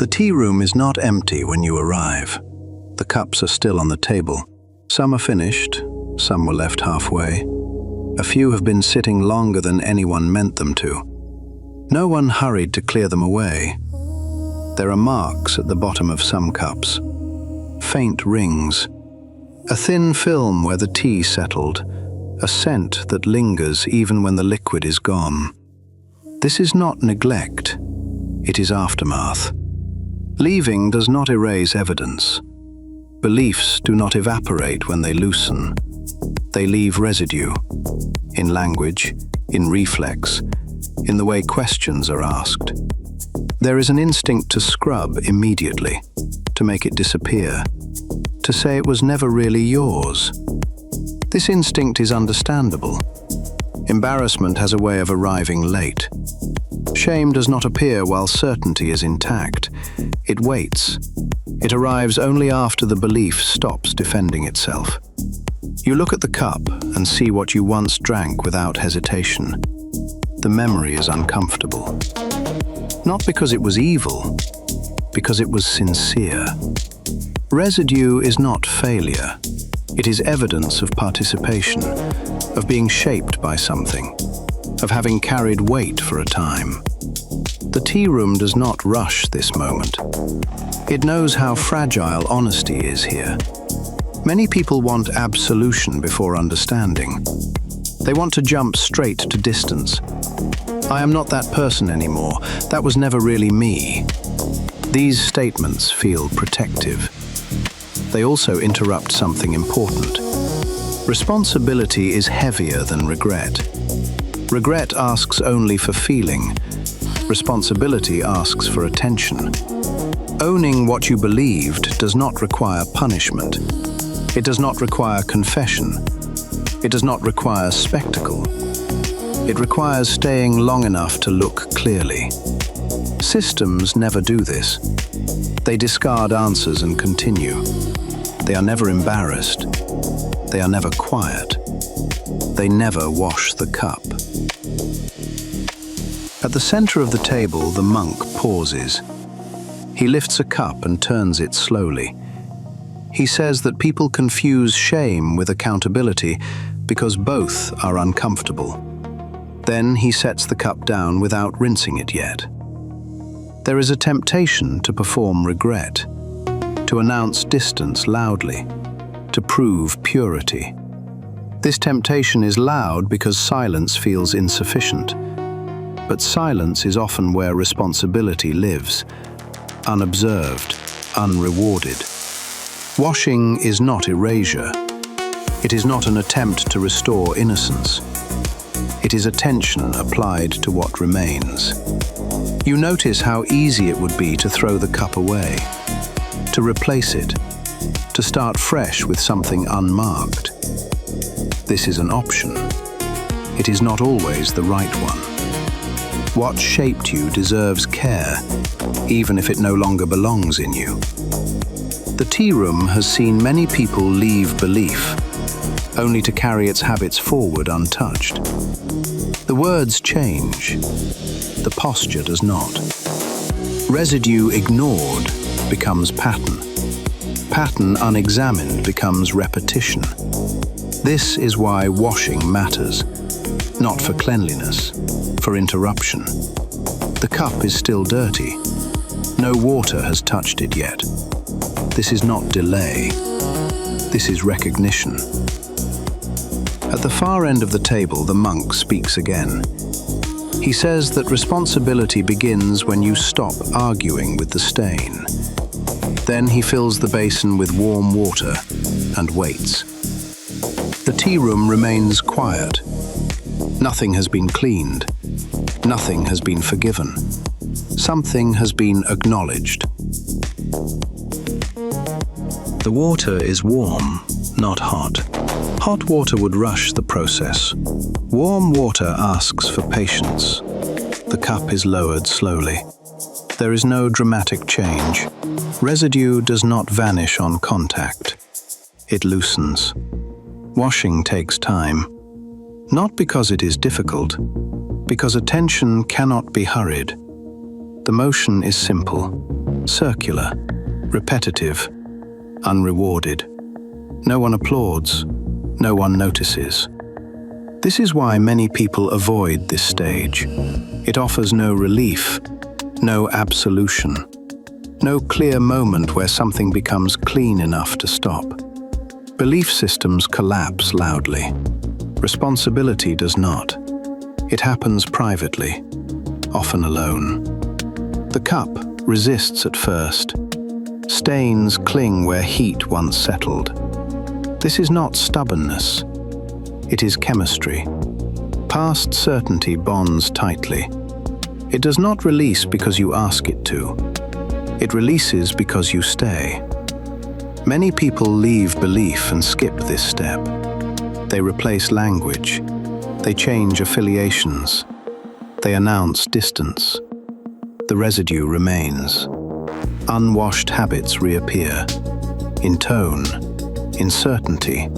The tea room is not empty when you arrive. The cups are still on the table. Some are finished, some were left halfway. A few have been sitting longer than anyone meant them to. No one hurried to clear them away. There are marks at the bottom of some cups, faint rings, a thin film where the tea settled, a scent that lingers even when the liquid is gone. This is not neglect, it is aftermath. Leaving does not erase evidence. Beliefs do not evaporate when they loosen. They leave residue, in language, in reflex, in the way questions are asked. There is an instinct to scrub immediately, to make it disappear, to say it was never really yours. This instinct is understandable. Embarrassment has a way of arriving late. Shame does not appear while certainty is intact. It waits. It arrives only after the belief stops defending itself. You look at the cup and see what you once drank without hesitation. The memory is uncomfortable. Not because it was evil, because it was sincere. Residue is not failure. It is evidence of participation, of being shaped by something, of having carried weight for a time. The tea room does not rush this moment. It knows how fragile honesty is here. Many people want absolution before understanding. They want to jump straight to distance. I am not that person anymore. That was never really me. These statements feel protective. They also interrupt something important. Responsibility is heavier than regret. Regret asks only for feeling. Responsibility asks for attention. Owning what you believed does not require punishment. It does not require confession. It does not require spectacle. It requires staying long enough to look clearly. Systems never do this. They discard answers and continue. They are never embarrassed. They are never quiet. They never wash the cup. At the center of the table, the monk pauses. He lifts a cup and turns it slowly. He says that people confuse shame with accountability because both are uncomfortable. Then he sets the cup down without rinsing it yet. There is a temptation to perform regret, to announce distance loudly, to prove purity. This temptation is loud because silence feels insufficient. But silence is often where responsibility lives, unobserved, unrewarded. Washing is not erasure. It is not an attempt to restore innocence. It is attention applied to what remains. You notice how easy it would be to throw the cup away, to replace it, to start fresh with something unmarked. This is an option. It is not always the right one. What shaped you deserves care, even if it no longer belongs in you. The tea room has seen many people leave belief, only to carry its habits forward untouched. The words change, the posture does not. Residue ignored becomes pattern. Pattern unexamined becomes repetition. This is why washing matters, not for cleanliness, for interruption. The cup is still dirty. No water has touched it yet. This is not delay. This is recognition. At the far end of the table, the monk speaks again. He says that responsibility begins when you stop arguing with the stain. Then he fills the basin with warm water and waits. The tea room remains quiet. Nothing has been cleaned. Nothing has been forgiven. Something has been acknowledged. The water is warm, not hot. Hot water would rush the process. Warm water asks for patience. The cup is lowered slowly. There is no dramatic change. Residue does not vanish on contact. It loosens. Washing takes time. Not because it is difficult, because attention cannot be hurried. The motion is simple, circular, repetitive, unrewarded. No one applauds, no one notices. This is why many people avoid this stage. It offers no relief, no absolution, no clear moment where something becomes clean enough to stop. Belief systems collapse loudly. Responsibility does not. It happens privately, often alone. The cup resists at first. Stains cling where heat once settled. This is not stubbornness. It is chemistry. Past certainty bonds tightly. It does not release because you ask it to. It releases because you stay. Many people leave belief and skip this step. They replace language. They change affiliations. They announce distance. The residue remains. Unwashed habits reappear. In tone, in certainty,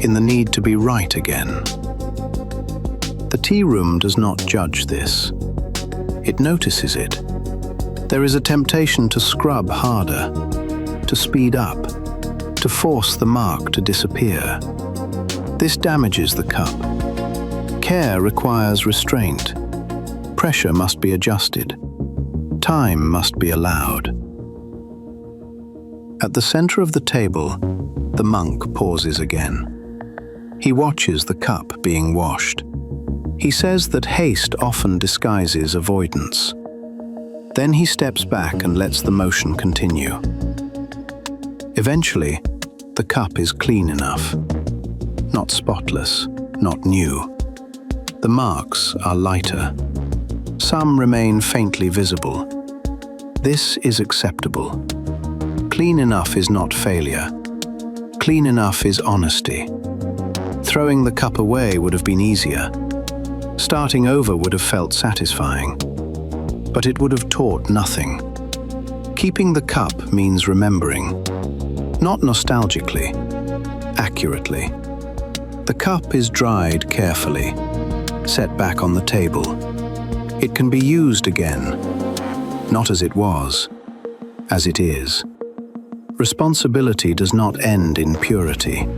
in the need to be right again. The tea room does not judge this. It notices it. There is a temptation to scrub harder, to speed up, to force the mark to disappear. This damages the cup. Care requires restraint. Pressure must be adjusted. Time must be allowed. At the center of the table, the monk pauses again. He watches the cup being washed. He says that haste often disguises avoidance. Then he steps back and lets the motion continue. Eventually, the cup is clean enough. Not spotless, not new. The marks are lighter. Some remain faintly visible. This is acceptable. Clean enough is not failure. Clean enough is honesty. Throwing the cup away would have been easier. Starting over would have felt satisfying. But it would have taught nothing. Keeping the cup means remembering. Not nostalgically, accurately. The cup is dried carefully, set back on the table. It can be used again, not as it was, as it is. Responsibility does not end in purity.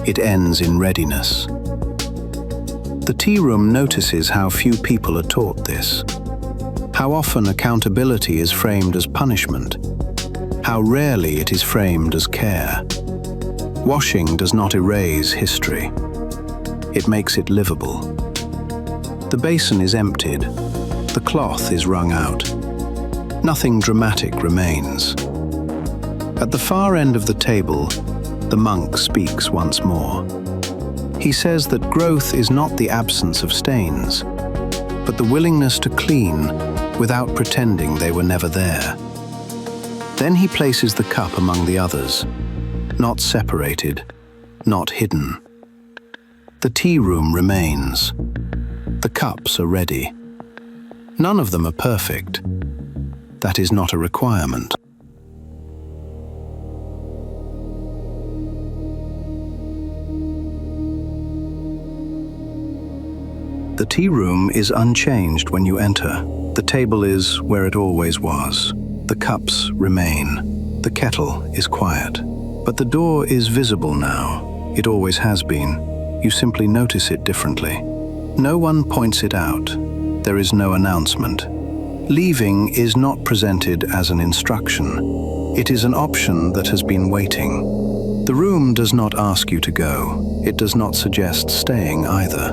It ends in readiness. The tea room notices how few people are taught this. How often accountability is framed as punishment. How rarely it is framed as care. Washing does not erase history. It makes it livable. The basin is emptied. The cloth is wrung out. Nothing dramatic remains. At the far end of the table, the monk speaks once more. He says that growth is not the absence of stains, but the willingness to clean without pretending they were never there. Then he places the cup among the others, not separated, not hidden. The tea room remains. The cups are ready. None of them are perfect. That is not a requirement. The tea room is unchanged when you enter. The table is where it always was. The cups remain. The kettle is quiet. But the door is visible now. It always has been. You simply notice it differently. No one points it out. There is no announcement. Leaving is not presented as an instruction. It is an option that has been waiting. The room does not ask you to go. It does not suggest staying either.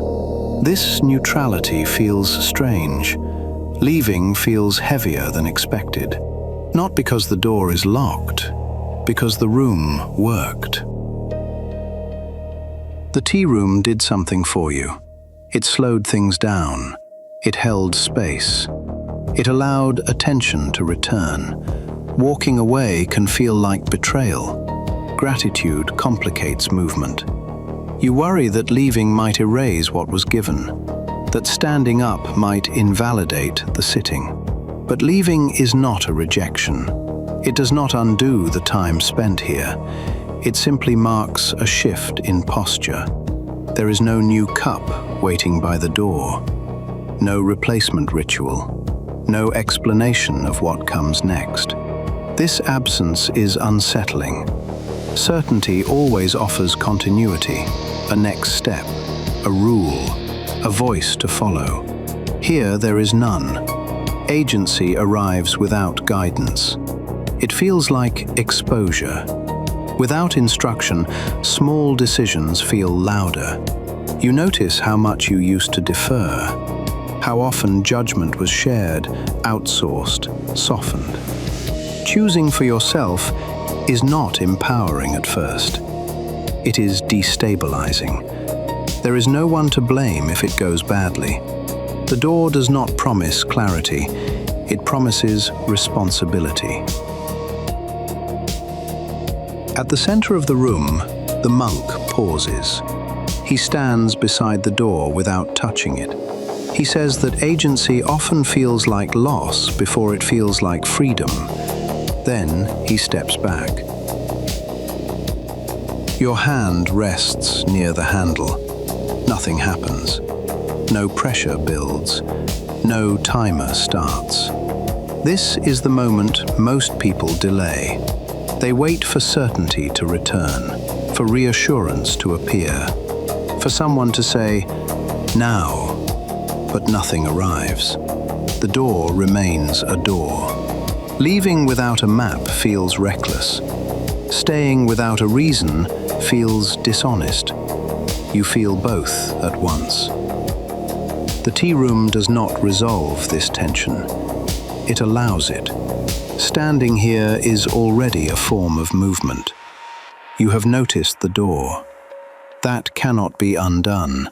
This neutrality feels strange. Leaving feels heavier than expected. Not because the door is locked, because the room worked. The tea room did something for you. It slowed things down. It held space. It allowed attention to return. Walking away can feel like betrayal. Gratitude complicates movement. You worry that leaving might erase what was given, that standing up might invalidate the sitting. But leaving is not a rejection. It does not undo the time spent here. It simply marks a shift in posture. There is no new cup waiting by the door, no replacement ritual, no explanation of what comes next. This absence is unsettling. Certainty always offers continuity, a next step, a rule, a voice to follow. Here there is none. Agency arrives without guidance. It feels like exposure. Without instruction, small decisions feel louder. You notice how much you used to defer, how often judgment was shared, outsourced, softened. Choosing for yourself is not empowering at first. It is destabilizing. There is no one to blame if it goes badly. The door does not promise clarity, it promises responsibility. At the center of the room, the monk pauses. He stands beside the door without touching it. He says that agency often feels like loss before it feels like freedom. Then he steps back. Your hand rests near the handle. Nothing happens. No pressure builds. No timer starts. This is the moment most people delay. They wait for certainty to return, for reassurance to appear, for someone to say, "Now," but nothing arrives. The door remains a door. Leaving without a map feels reckless. Staying without a reason feels dishonest. You feel both at once. The tea room does not resolve this tension. It allows it. Standing here is already a form of movement. You have noticed the door. That cannot be undone.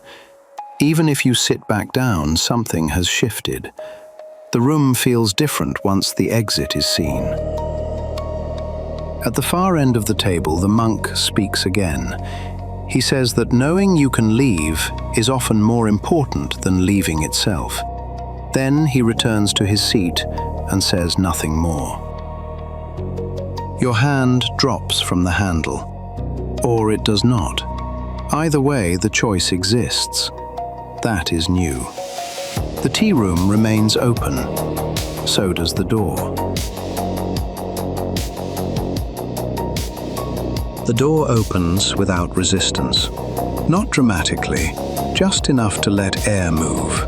Even if you sit back down, something has shifted. The room feels different once the exit is seen. At the far end of the table, the monk speaks again. He says that knowing you can leave is often more important than leaving itself. Then he returns to his seat and says nothing more. Your hand drops from the handle, or it does not. Either way, the choice exists. That is new. The tea room remains open. So does the door. The door opens without resistance. Not dramatically, just enough to let air move.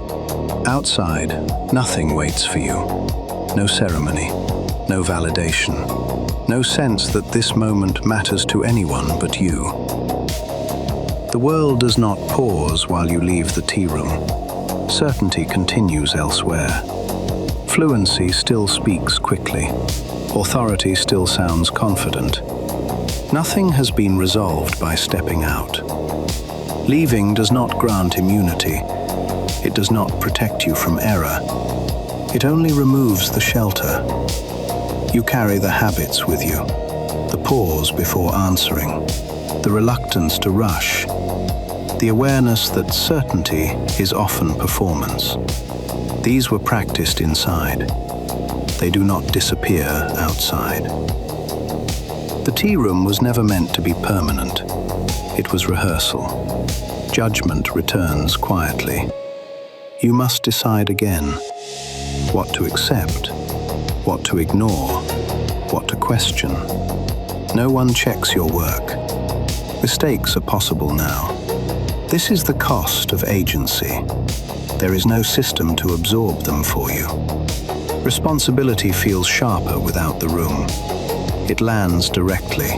Outside, nothing waits for you. No ceremony, no validation, no sense that this moment matters to anyone but you. The world does not pause while you leave the tea room. Certainty continues elsewhere. Fluency still speaks quickly. Authority still sounds confident. Nothing has been resolved by stepping out. Leaving does not grant immunity. It does not protect you from error. It only removes the shelter. You carry the habits with you, the pause before answering, the reluctance to rush, the awareness that certainty is often performance. These were practiced inside. They do not disappear outside. The tea room was never meant to be permanent. It was rehearsal. Judgment returns quietly. You must decide again what to accept, what to ignore, what to question. No one checks your work. Mistakes are possible now. This is the cost of agency. There is no system to absorb them for you. Responsibility feels sharper without the room. It lands directly.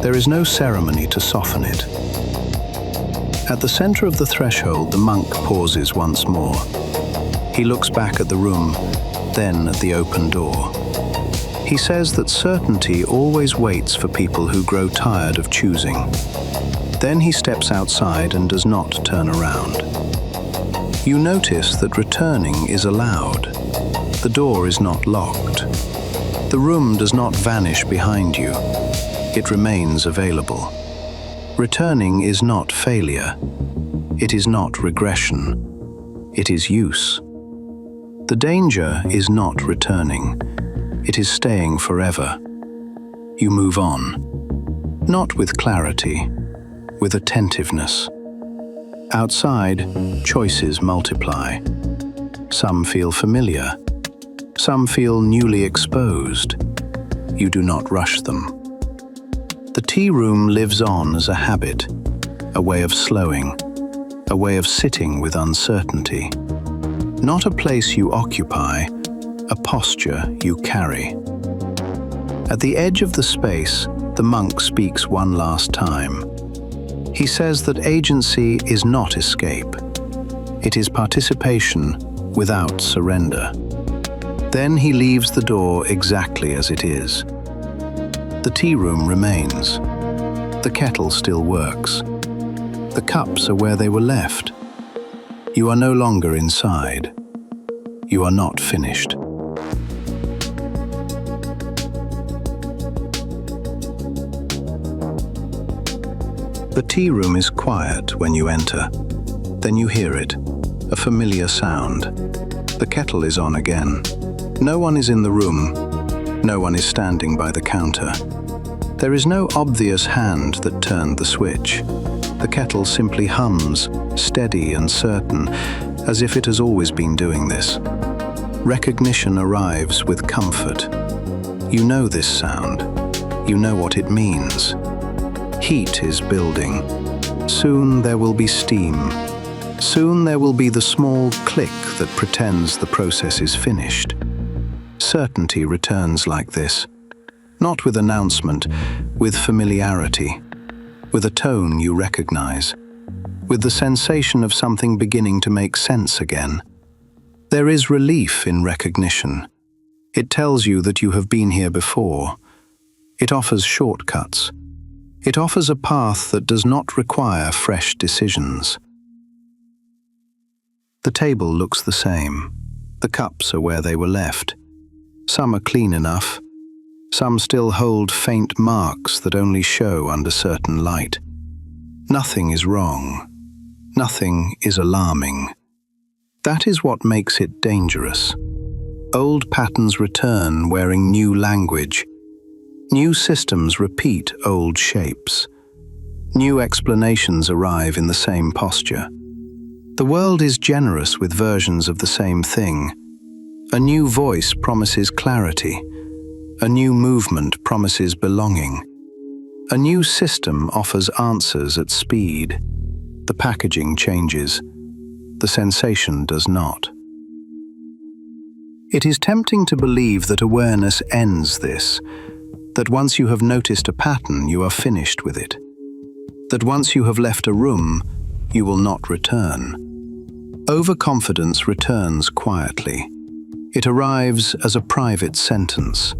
There is no ceremony to soften it. At the center of the threshold, the monk pauses once more. He looks back at the room, then at the open door. He says that certainty always waits for people who grow tired of choosing. Then he steps outside and does not turn around. You notice that returning is allowed. The door is not locked. The room does not vanish behind you. It remains available. Returning is not failure. It is not regression. It is use. The danger is not returning. It is staying forever. You move on. Not with clarity, with attentiveness. Outside, choices multiply. Some feel familiar, Some feel newly exposed. You do not rush them. The tea room lives on as a habit, a way of slowing, a way of sitting with uncertainty. Not a place you occupy, a posture you carry. At the edge of the space, the monk speaks one last time. He says that agency is not escape. It is participation without surrender. Then he leaves the door exactly as it is. The tea room remains. The kettle still works. The cups are where they were left. You are no longer inside. You are not finished. The tea room is quiet when you enter. Then you hear it, a familiar sound. The kettle is on again. No one is in the room. No one is standing by the counter. There is no obvious hand that turned the switch. The kettle simply hums, steady and certain, as if it has always been doing this. Recognition arrives with comfort. You know this sound. You know what it means. Heat is building. Soon there will be steam. Soon there will be the small click that pretends the process is finished. Certainty returns like this. Not with announcement, with familiarity. With a tone you recognize. With the sensation of something beginning to make sense again. There is relief in recognition. It tells you that you have been here before. It offers shortcuts. It offers a path that does not require fresh decisions. The table looks the same. The cups are where they were left. Some are clean enough. Some still hold faint marks that only show under certain light. Nothing is wrong. Nothing is alarming. That is what makes it dangerous. Old patterns return wearing new language. New systems repeat old shapes. New explanations arrive in the same posture. The world is generous with versions of the same thing. A new voice promises clarity. A new movement promises belonging. A new system offers answers at speed. The packaging changes. The sensation does not. It is tempting to believe that awareness ends this, that once you have noticed a pattern, you are finished with it. That once you have left a room, you will not return. Overconfidence returns quietly. It arrives as a private sentence.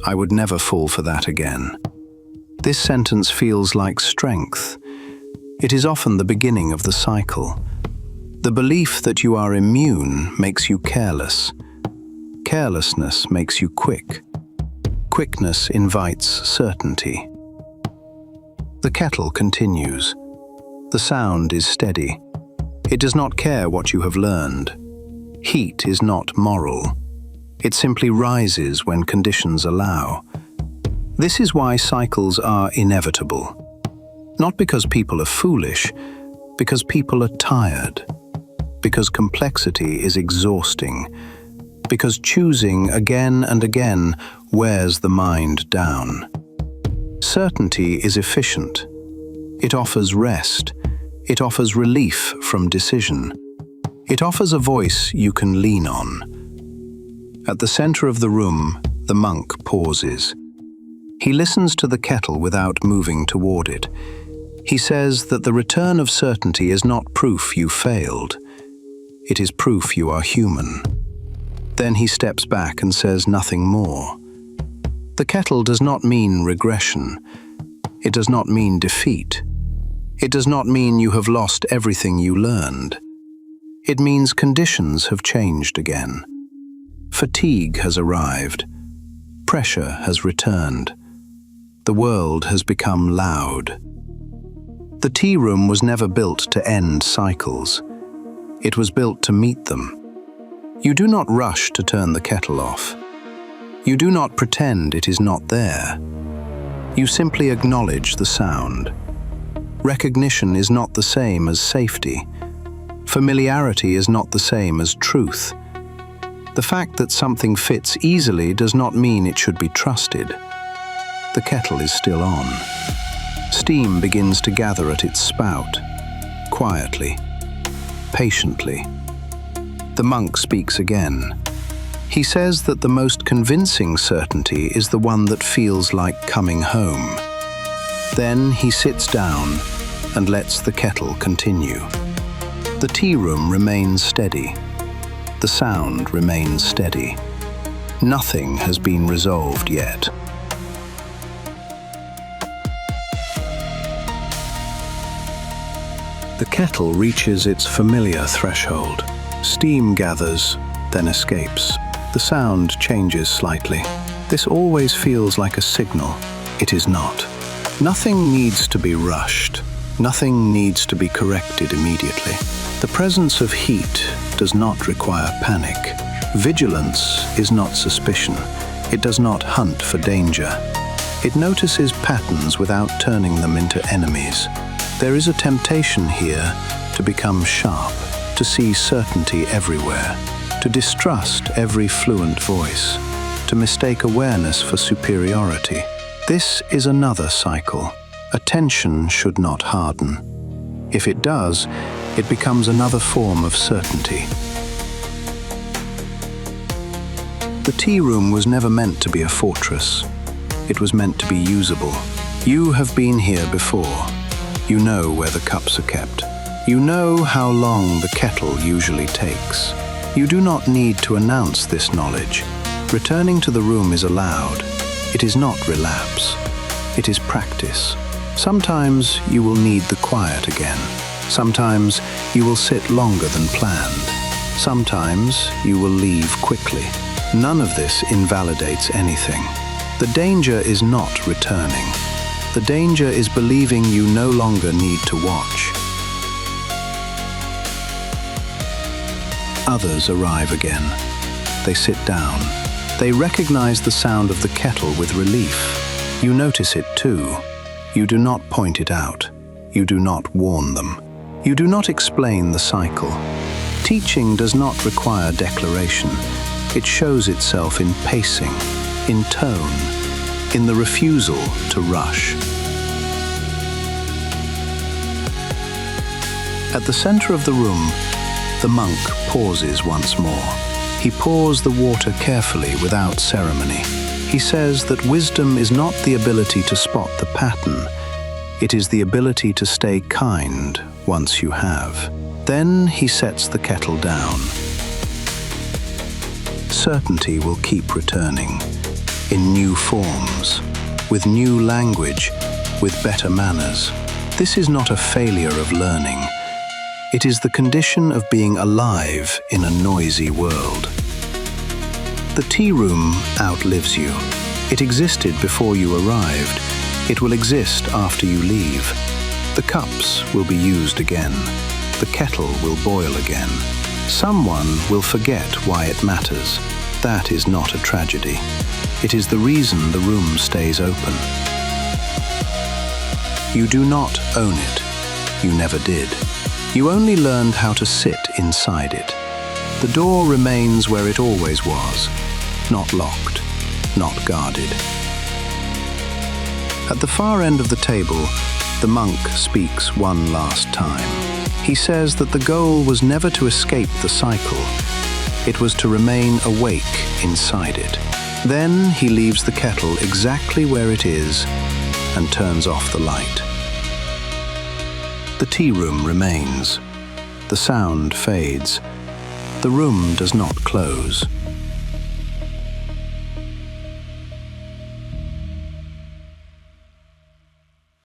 I would never fall for that again. This sentence feels like strength. It is often the beginning of the cycle. The belief that you are immune makes you careless. Carelessness makes you quick. Quickness invites certainty. The kettle continues. The sound is steady. It does not care what you have learned. Heat is not moral. It simply rises when conditions allow. This is why cycles are inevitable. Not because people are foolish, because people are tired. Because complexity is exhausting. Because choosing again and again wears the mind down. Certainty is efficient. It offers rest. It offers relief from decision. It offers a voice you can lean on. At the center of the room, the monk pauses. He listens to the kettle without moving toward it. He says that the return of certainty is not proof you failed. It is proof you are human. Then he steps back and says nothing more. The kettle does not mean regression. It does not mean defeat. It does not mean you have lost everything you learned. It means conditions have changed again. Fatigue has arrived. Pressure has returned. The world has become loud. The tea room was never built to end cycles. It was built to meet them. You do not rush to turn the kettle off. You do not pretend it is not there. You simply acknowledge the sound. Recognition is not the same as safety. Familiarity is not the same as truth. The fact that something fits easily does not mean it should be trusted. The kettle is still on. Steam begins to gather at its spout, quietly, patiently. The monk speaks again. He says that the most convincing certainty is the one that feels like coming home. Then he sits down and lets the kettle continue. The tea room remains steady. The sound remains steady. Nothing has been resolved yet. The kettle reaches its familiar threshold. Steam gathers, then escapes. The sound changes slightly. This always feels like a signal. It is not. Nothing needs to be rushed. Nothing needs to be corrected immediately. The presence of heat does not require panic. Vigilance is not suspicion. It does not hunt for danger. It notices patterns without turning them into enemies. There is a temptation here to become sharp, to see certainty everywhere, to distrust every fluent voice, to mistake awareness for superiority. This is another cycle. Attention should not harden. If it does, it becomes another form of certainty. The tea room was never meant to be a fortress. It was meant to be usable. You have been here before. You know where the cups are kept. You know how long the kettle usually takes. You do not need to announce this knowledge. Returning to the room is allowed. It is not relapse. It is practice. Sometimes you will need the quiet again. Sometimes you will sit longer than planned. Sometimes you will leave quickly. None of this invalidates anything. The danger is not returning. The danger is believing you no longer need to watch. Others arrive again. They sit down. They recognize the sound of the kettle with relief. You notice it too. You do not point it out. You do not warn them. You do not explain the cycle. Teaching does not require declaration. It shows itself in pacing, in tone, in the refusal to rush. At the center of the room, the monk pauses once more. He pours the water carefully without ceremony. He says that wisdom is not the ability to spot the pattern. It is the ability to stay kind once you have. Then he sets the kettle down. Certainty will keep returning, in new forms, with new language, with better manners. This is not a failure of learning. It is the condition of being alive in a noisy world. The tea room outlives you. It existed before you arrived. It will exist after you leave. The cups will be used again. The kettle will boil again. Someone will forget why it matters. That is not a tragedy. It is the reason the room stays open. You do not own it. You never did. You only learned how to sit inside it. The door remains where it always was, not locked, not guarded. At the far end of the table, the monk speaks one last time. He says that the goal was never to escape the cycle. It was to remain awake inside it. Then he leaves the kettle exactly where it is and turns off the light. The tea room remains. The sound fades. The room does not close.